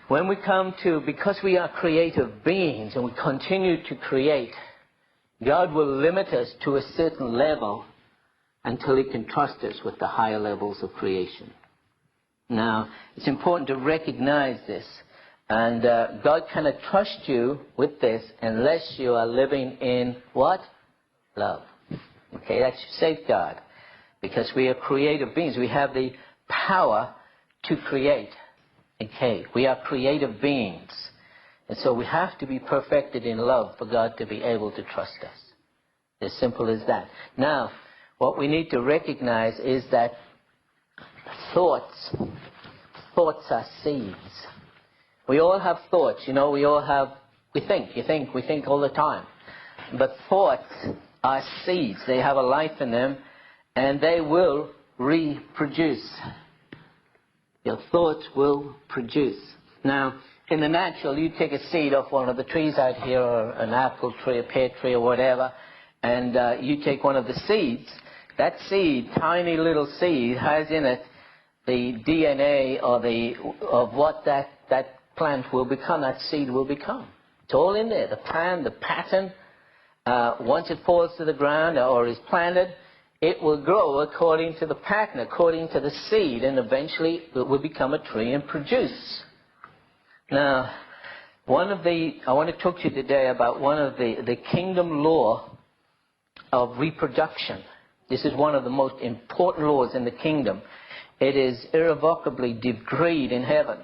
When we come to, because we are creative beings and we continue to create, God will limit us to a certain level until He can trust us with the higher levels of creation. Now, it's important to recognize this. And God cannot trust you with this unless you are living in what? Love. Okay, that's your safeguard. Because we are creative beings. We have the power to create. Okay, we are creative beings. And so we have to be perfected in love for God to be able to trust us. As simple as that. Now, what we need to recognize is that thoughts are seeds. We all have thoughts, you know, we think all the time. But thoughts are seeds. They have a life in them, and they will reproduce. Your thoughts will produce. Now, in the natural, you take a seed off one of the trees out here, or an apple tree, a pear tree, or whatever, and you take one of the seeds. That seed, tiny little seed, has in it the DNA of what that plant will become, that seed will become. It's all in there, the plan, the pattern. Once it falls to the ground or is planted, it will grow according to the pattern, according to the seed, and eventually it will become a tree and produce. Now, I want to talk to you today about one of the kingdom law of reproduction. This is one of the most important laws in the kingdom. It is irrevocably decreed in heaven,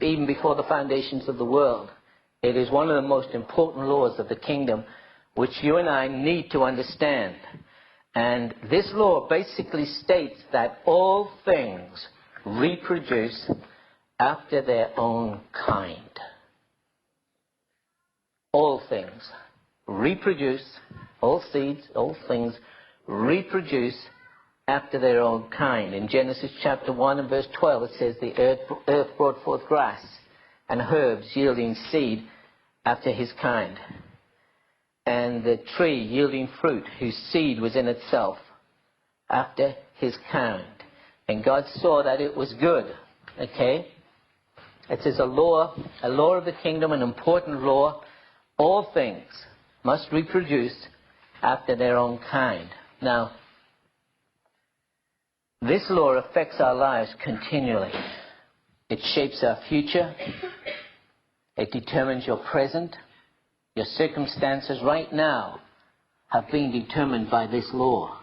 even before the foundations of the world. It is one of the most important laws of the kingdom, which you and I need to understand. And this law basically states that all things reproduce after their own kind. All things reproduce, all seeds, all things reproduce after their own kind. In Genesis chapter 1 and verse 12 it says, the earth brought forth grass and herbs yielding seed after his kind, and the tree yielding fruit whose seed was in itself after his kind. And God saw that it was good. Okay? It is a law of the kingdom, an important law. All things must reproduce after their own kind. Now, this law affects our lives continually. It shapes our future. It determines your present. Your circumstances right now have been determined by this law.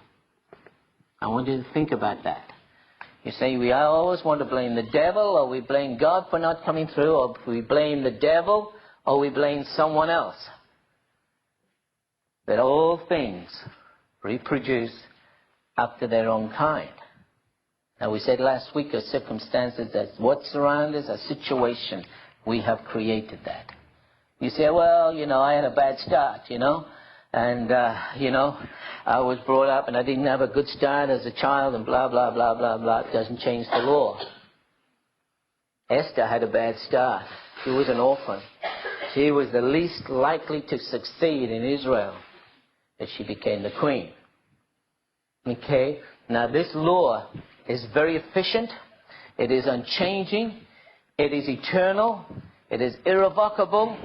I want you to think about that. You say, we always want to blame the devil, or we blame God for not coming through, or we blame the devil, or we blame someone else. But all things reproduce after their own kind. Now, we said last week, our circumstances, that's what's around us, a situation, we have created that. You say, well, you know, I had a bad start, you know, and, you know, I was brought up and I didn't have a good start as a child and blah, blah, blah, blah, blah. It doesn't change the law. Esther had a bad start. She was an orphan. She was the least likely to succeed in Israel, as she became the queen. Okay? Now, this law is very efficient. It is unchanging. It is eternal. It is irrevocable.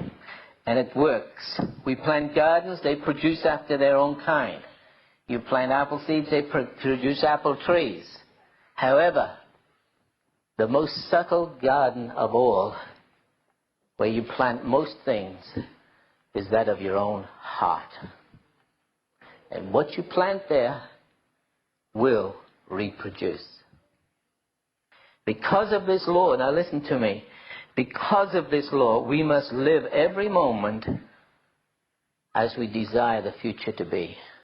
And it works. We plant gardens, they produce after their own kind. You plant apple seeds, they produce apple trees. However, the most subtle garden of all, where you plant most things, is that of your own heart. And what you plant there will reproduce. Because of this law, now listen to me, because of this law, we must live every moment as we desire the future to be.